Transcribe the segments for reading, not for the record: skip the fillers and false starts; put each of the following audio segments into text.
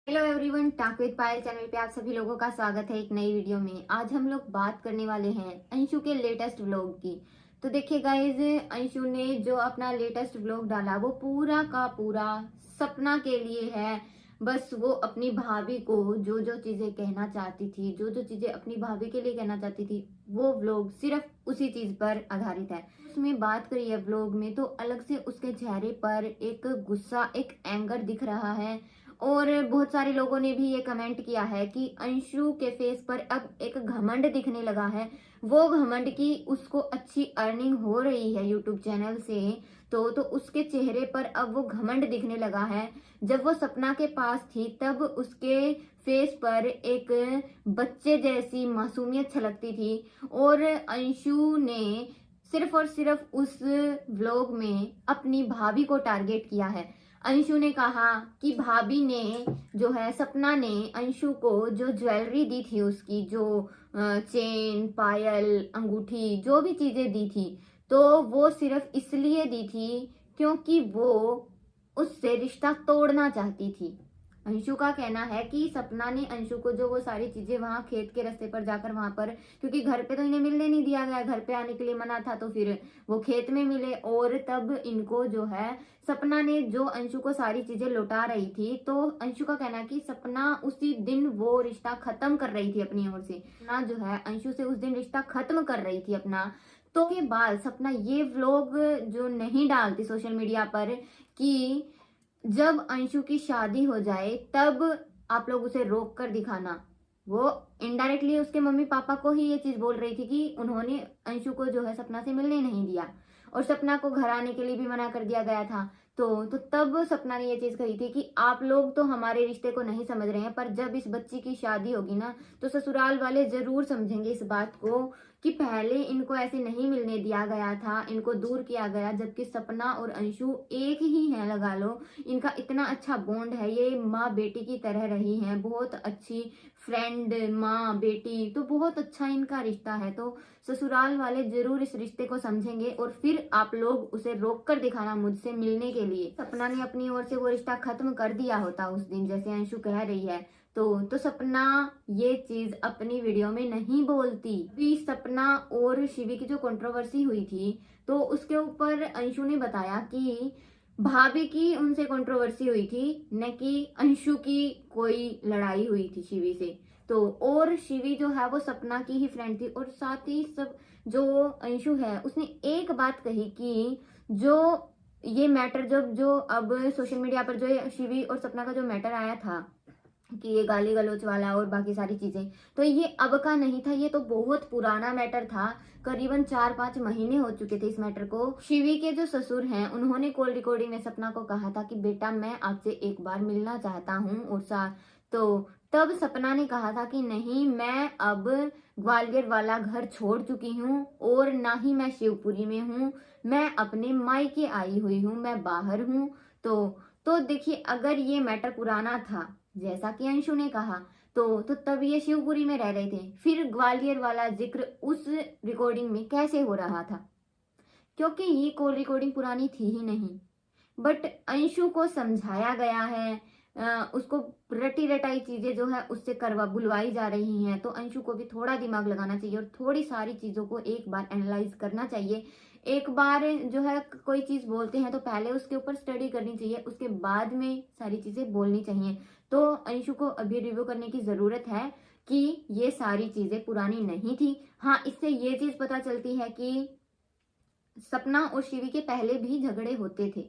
Hello everyone, talk with Payal channel पे आप सभी लोगों का स्वागत है एक नई वीडियो में। आज हम लोग बात करने वाले हैं अंशु के लेटेस्ट व्लॉग की। तो देखिए गाइज, अंशु ने जो अपना लेटेस्ट व्लॉग डाला वो पूरा का पूरा सपना के लिए है। बस वो अपनी भाभी को जो जो चीजें कहना चाहती थी, जो जो चीजें अपनी भाभी के लिए कहना चाहती थी, वो व्लॉग सिर्फ उसी चीज पर आधारित है। उसमें बात करी है व्लॉग में तो अलग से उसके चेहरे पर एक गुस्सा, एक एंगर दिख रहा है। और बहुत सारे लोगों ने भी ये कमेंट किया है कि अंशु के फेस पर अब एक घमंड दिखने लगा है। वो घमंड की उसको अच्छी अर्निंग हो रही है यूट्यूब चैनल से, तो उसके चेहरे पर अब वो घमंड दिखने लगा है। जब वो सपना के पास थी तब उसके फेस पर एक बच्चे जैसी मासूमियत छलकती थी। और अंशु ने सिर्फ और सिर्फ उस व्लॉग में अपनी भाभी को टारगेट किया है। अंशु ने कहा कि भाभी ने जो है, सपना ने अंशु को जो ज्वेलरी दी थी, उसकी जो चेन, पायल, अंगूठी, जो भी चीजें दी थी, तो वो सिर्फ इसलिए दी थी क्योंकि वो उससे रिश्ता तोड़ना चाहती थी। अंशु का कहना है कि सपना ने अंशु को जो वो सारी चीजें वहां खेत के रास्ते पर जाकर, वहां पर, क्योंकि घर पे तो इन्हें मिलने नहीं दिया गया, घर पे आने के लिए मना था, तो फिर वो खेत में मिले। और तब इनको जो है, सपना ने जो अंशु को सारी चीजें लौटा रही थी, तो अंशु का कहना है कि सपना उसी दिन वो रिश्ता खत्म कर रही थी अपनी ओर से ना, जो है अंशु से उस दिन रिश्ता खत्म कर रही थी अपना। तो के बाद सपना ये व्लॉग जो नहीं डालती सोशल मीडिया पर कि जब अंशु की शादी हो जाए तब आप लोग उसे रोक कर दिखाना। वो इनडायरेक्टली उसके मम्मी पापा को ही ये चीज बोल रही थी कि उन्होंने अंशु को जो है सपना से मिलने नहीं दिया, और सपना को घर आने के लिए भी मना कर दिया गया था। तो तब सपना ने ये चीज कही थी कि आप लोग तो हमारे रिश्ते को नहीं समझ रहे हैं, पर जब इस बच्ची की शादी होगी ना, तो ससुराल वाले जरूर समझेंगे इस बात को कि पहले इनको ऐसे नहीं मिलने दिया गया था, इनको दूर किया गया, जबकि सपना और अंशु एक ही है, लगा लो। इनका इतना अच्छा बॉन्ड है, ये माँ बेटी की तरह रही हैं, बहुत अच्छी फ्रेंड, माँ बेटी, तो बहुत अच्छा इनका रिश्ता है। तो ससुराल वाले जरूर इस रिश्ते को समझेंगे और फिर आप लोग उसे रोक कर दिखाना मुझसे मिलने के लिए। सपना ने अपनी ओर से वो रिश्ता खत्म कर दिया होता उस दिन, जैसे अंशु कह रही है, तो सपना ये चीज अपनी वीडियो में नहीं बोलती। भी सपना और शिवी की जो कंट्रोवर्सी हुई थी, तो उसके ऊपर अंशु ने बताया कि भाभी की उनसे कंट्रोवर्सी हुई थी, न कि अंशु की कोई लड़ाई हुई थी शिवी से। तो और शिवी जो है वो सपना की ही फ्रेंड थी, और साथ ही सब जो अंशु है उसने एक बात कही कि जो ये मैटर, जब जो अब सोशल मीडिया पर जो ये शिवी और सपना का जो मैटर आया था कि ये गाली गलौच वाला और बाकी सारी चीजें, तो ये अब का नहीं था, ये तो बहुत पुराना मैटर था। करीबन 4-5 महीने हो चुके थे इस मैटर को। शिवी के जो ससुर हैं उन्होंने कॉल रिकॉर्डिंग में सपना को कहा था कि बेटा मैं आपसे एक बार मिलना चाहता हूँ, और तो तब सपना ने कहा था कि नहीं, मैं अब ग्वालियर वाला घर छोड़ चुकी हूँ और ना ही मैं शिवपुरी में हूँ, मैं अपने मायके आई हुई हूँ, मैं बाहर हूँ। तो देखिए, अगर ये मैटर पुराना था जैसा कि अंशु ने कहा, तो तब ये शिवपुरी में रह रहे थे, फिर ग्वालियर वाला जिक्र उस रिकॉर्डिंग में कैसे हो रहा था? क्योंकि ये कॉल रिकॉर्डिंग पुरानी थी ही नहीं। बट अंशु को समझाया गया है, उसको रटी रटाई चीजें जो है उससे करवा बुलवाई जा रही हैं, तो अंशु को भी थोड़ा दिमाग लगाना चाहिए और थोड़ी सारी चीजों को एक बार एनालाइज करना चाहिए। एक बार जो है कोई चीज बोलते हैं तो पहले उसके ऊपर स्टडी करनी चाहिए, उसके बाद में सारी चीजें बोलनी चाहिए। तो अंशु को अभी रिव्यू करने की जरूरत है कि ये सारी चीजें पुरानी नहीं थी। हाँ, इससे ये चीज पता चलती है कि सपना और शिवी के पहले भी झगड़े होते थे,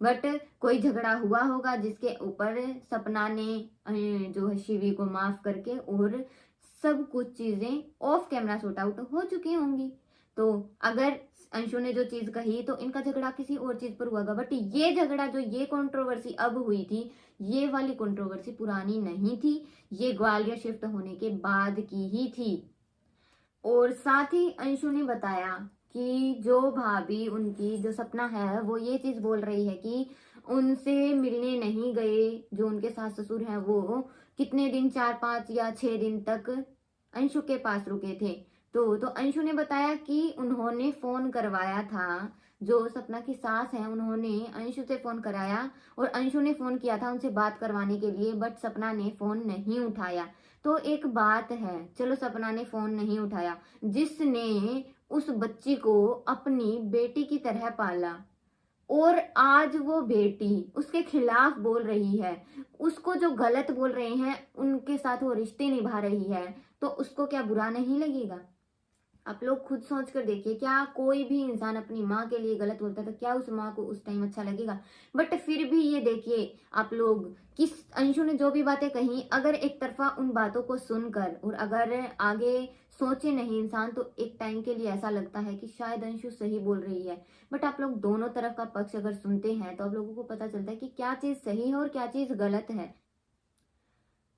बट कोई झगड़ा हुआ होगा जिसके ऊपर सपना ने जो है शिवी को माफ करके, और सब कुछ चीजें ऑफ कैमरा सॉर्ट आउट हो चुकी होंगी। तो अगर अंशु ने जो चीज कही तो इनका झगड़ा किसी और चीज पर हुआ होगा, बट ये झगड़ा जो ये कंट्रोवर्सी अब हुई थी, ये वाली कंट्रोवर्सी पुरानी नहीं थी, ये ग्वालियर शिफ्ट होने के बाद की ही थी। और साथ ही अंशु ने बताया कि जो भाभी उनकी, जो सपना है, वो ये चीज बोल रही है कि उनसे मिलने नहीं गए जो उनके सास ससुर हैं, वो कितने दिन, 4-5 या 6 दिन तक अंशु के पास रुके थे। तो अंशु ने बताया कि उन्होंने फोन करवाया था जो सपना की सास है उन्होंने अंशु से फोन कराया और अंशु ने फोन किया था उनसे बात करवाने के लिए, बट सपना ने फोन नहीं उठाया। तो एक बात है, चलो सपना ने फोन नहीं उठाया, जिसने उस बच्ची को अपनी बेटी की तरह पाला और आज वो बेटी उसके खिलाफ बोल रही है, उसको जो गलत बोल रहे हैं उनके साथ वो रिश्ते निभा रही है, तो उसको क्या बुरा नहीं लगेगा? आप लोग खुद सोच कर देखिए, क्या कोई भी इंसान अपनी माँ के लिए गलत बोलता है तो क्या उस माँ को उस टाइम अच्छा लगेगा? बट फिर भी ये देखिए आप लोग, किस अंशु ने जो भी बातें कही, अगर एक तरफा उन बातों को सुनकर और अगर आगे सोचे नहीं इंसान, तो एक टाइम के लिए ऐसा लगता है कि शायद अंशु सही बोल रही है। बट आप लोग दोनों तरफ का पक्ष अगर सुनते हैं तो आप लोगों को पता चलता है कि क्या चीज सही है और क्या चीज गलत है।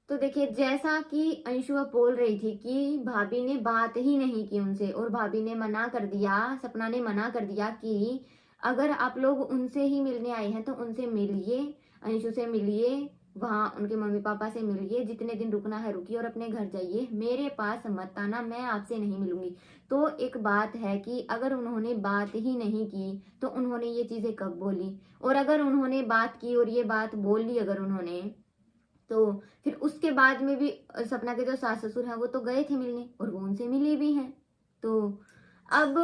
तो देखिए, जैसा कि अंशु बोल रही थी कि भाभी ने बात ही नहीं की उनसे और भाभी ने मना कर दिया, सपना ने मना कर दिया कि अगर आप लोग उनसे ही मिलने आए हैं तो उनसे मिलिए, अंशु से मिलिए, वहां उनके मम्मी पापा से मिलिए, जितने दिन रुकना है रुकिए और अपने घर जाइए, मेरे पास मत आना, मैं आपसे नहीं मिलूंगी। तो एक बात है कि अगर उन्होंने बात ही नहीं की तो उन्होंने ये चीजें कब बोली, और अगर उन्होंने बात की और ये बात बोल ली अगर उन्होंने, तो फिर उसके बाद में भी सपना के जो सास ससुर हैं वो तो गए थे मिलने और वो उनसे मिली भी हैं। तो अब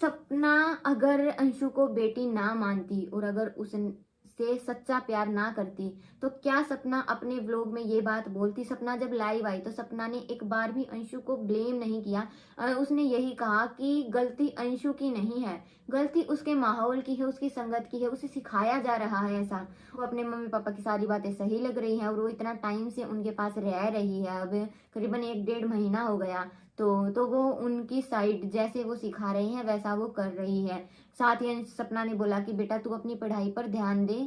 सपना अगर अंशु को बेटी ना मानती और अगर उससे सच्चा प्यार ना करती, तो क्या सपना अपने व्लॉग में ये बात बोलती? सपना जब लाइव आई तो सपना ने एक बार भी अंशु को ब्लेम नहीं किया। उसने यही कहा कि गलती अंशु की नहीं है, गलती उसके माहौल की है, उसकी संगत की है, उसे सिखाया जा रहा है ऐसा। वो अपने मम्मी पापा की सारी बातें सही लग रही हैं और वो इतना टाइम से उनके पास रह रही है, अब करीबन 1-1.5 महीना हो गया। तो वो उनकी साइड जैसे वो सिखा रहे हैं वैसा वो कर रही है। साथ ही सपना ने बोला कि बेटा तू अपनी पढ़ाई पर ध्यान दे,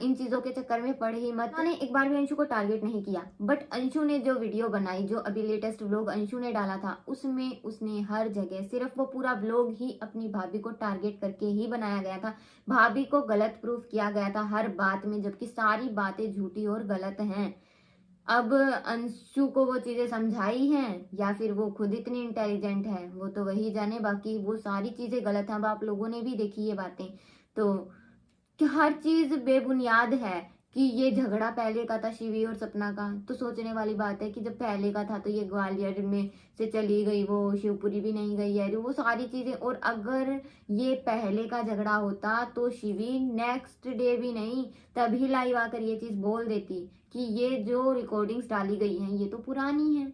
इन चीजों के चक्कर में पढ़ ही मत। मैंने एक बार भी अंशु को टारगेट नहीं किया, बट अंशु ने जो वीडियो बनाई, जो अभी लेटेस्ट व्लॉग अंशु ने डाला था, उसमें उसने हर जगह सिर्फ वो पूरा व्लॉग ही अपनी भाभी को टारगेट करके ही बनाया गया था। भाभी को गलत प्रूफ किया गया था हर बात में, जबकि सारी बातें झूठी और गलत हैं। अब अंशु को वो चीजें समझाई हैं या फिर वो खुद इतनी इंटेलिजेंट है, वो तो वही जाने। बाकी वो सारी चीजें गलत हैं। अब आप लोगों ने भी देखी ये बातें, तो कि हर चीज बेबुनियाद है। कि ये झगड़ा पहले का था शिवी और सपना का, तो सोचने वाली बात है कि जब पहले का था तो ये ग्वालियर में से चली गई, वो शिवपुरी भी नहीं गई है, वो सारी चीजें। और अगर ये पहले का झगड़ा होता तो शिवी नेक्स्ट डे भी नहीं, तभी लाइव आकर ये चीज बोल देती कि ये जो रिकॉर्डिंग्स डाली गई हैं ये तो पुरानी है,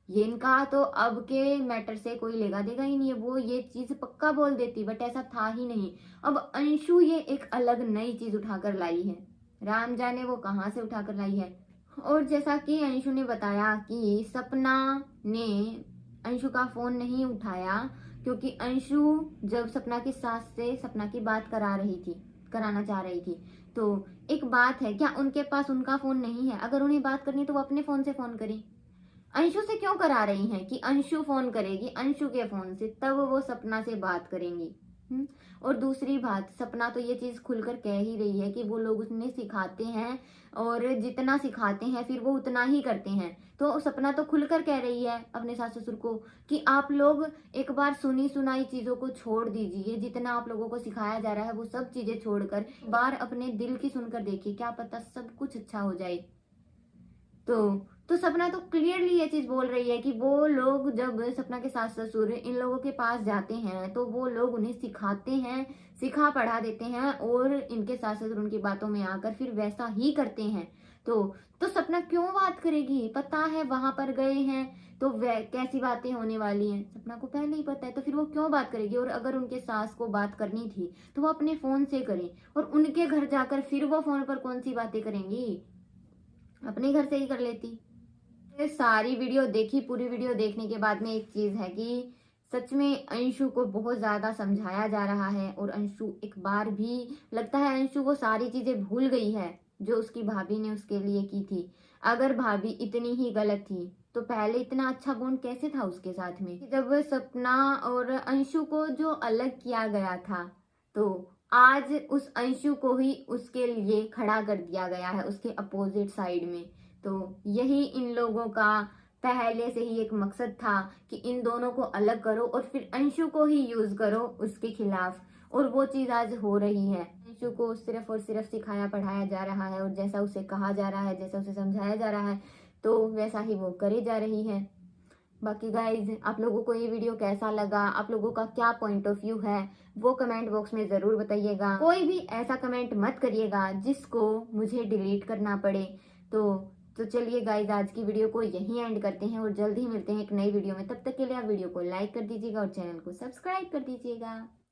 ये इनका तो अब के मैटर से कोई लेगा देगा ही नहीं है, वो ये चीज पक्का बोल देती। बट ऐसा था ही नहीं। अब अंशु ये एक अलग नई चीज उठाकर लाई है, राम जाने वो कहाँ से उठाकर लाई है। और जैसा कि अंशु ने बताया कि सपना ने अंशु का फोन नहीं उठाया क्योंकि अंशु जब सपना की सास से सपना की बात कराना चाह रही थी। तो एक बात है, क्या उनके पास उनका फोन नहीं है? अगर उन्हें बात करनी तो वो अपने फोन से फोन करें। अंशु से क्यों करा रही हैं कि अंशु फोन करेगी अंशु के फोन से, तब वो सपना से बात करेंगी। और दूसरी बात, सपना तो ये चीज खुलकर कह ही रही है कि वो लोग उन्हें सिखाते हैं और जितना सिखाते हैं फिर वो उतना ही करते हैं। तो सपना तो खुलकर कह रही है अपने सास ससुर को कि आप लोग एक बार सुनी सुनाई चीजों को छोड़ दीजिए, जितना आप लोगों को सिखाया जा रहा है वो सब चीजें छोड़कर बार अपने दिल की सुनकर देखिए, क्या पता सब कुछ अच्छा हो जाए। तो सपना तो क्लियरली ये चीज बोल रही है कि वो लोग जब सपना के सास ससुर इन लोगों के पास जाते हैं तो वो लोग उन्हें सिखाते हैं, सिखा पढ़ा देते हैं और इनके सास ससुर उनकी बातों में आकर फिर वैसा ही करते हैं। तो सपना क्यों बात करेगी? पता है वहां पर गए हैं तो वह कैसी बातें होने वाली हैं, सपना को पहले ही पता है, तो फिर वो क्यों बात करेगी? और अगर उनके सास को बात करनी थी तो वो अपने फोन से करें, और उनके घर जाकर फिर वो फोन पर कौन सी बातें करेंगी? अपने घर से ही कर लेती। सारी वीडियो देखी, पूरी वीडियो देखने के बाद में एक चीज है कि सच में अंशु को बहुत ज्यादा समझाया जा रहा है और अंशु एक बार भी, लगता है अंशु वो सारी चीजें भूल गई है जो उसकी भाभी ने उसके लिए की थी। अगर भाभी इतनी ही गलत थी तो पहले इतना अच्छा बॉन्ड कैसे था उसके साथ में? जब सपना और अंशु को जो अलग किया गया था तो आज उस अंशु को ही उसके लिए खड़ा कर दिया गया है, उसके अपोजिट साइड में। तो यही इन लोगों का पहले से ही एक मकसद था कि इन दोनों को अलग करो और फिर अंशु को ही यूज करो उसके खिलाफ। और वो चीज़ आज हो रही है। अंशु को सिर्फ और सिर्फ सिखाया पढ़ाया जा रहा है और जैसा उसे कहा जा रहा है, जैसा उसे समझाया जा रहा है, तो वैसा ही वो करे जा रही है। बाकी गाइज, आप लोगों को ये वीडियो कैसा लगा, आप लोगों का क्या पॉइंट ऑफ व्यू है, वो कमेंट बॉक्स में ज़रूर बताइएगा। कोई भी ऐसा कमेंट मत करिएगा जिसको मुझे डिलीट करना पड़े। तो चलिए गाइज, आज की वीडियो को यहीं एंड करते हैं और जल्द ही मिलते हैं एक नई वीडियो में। तब तक के लिए आप वीडियो को लाइक कर दीजिएगा और चैनल को सब्सक्राइब कर दीजिएगा।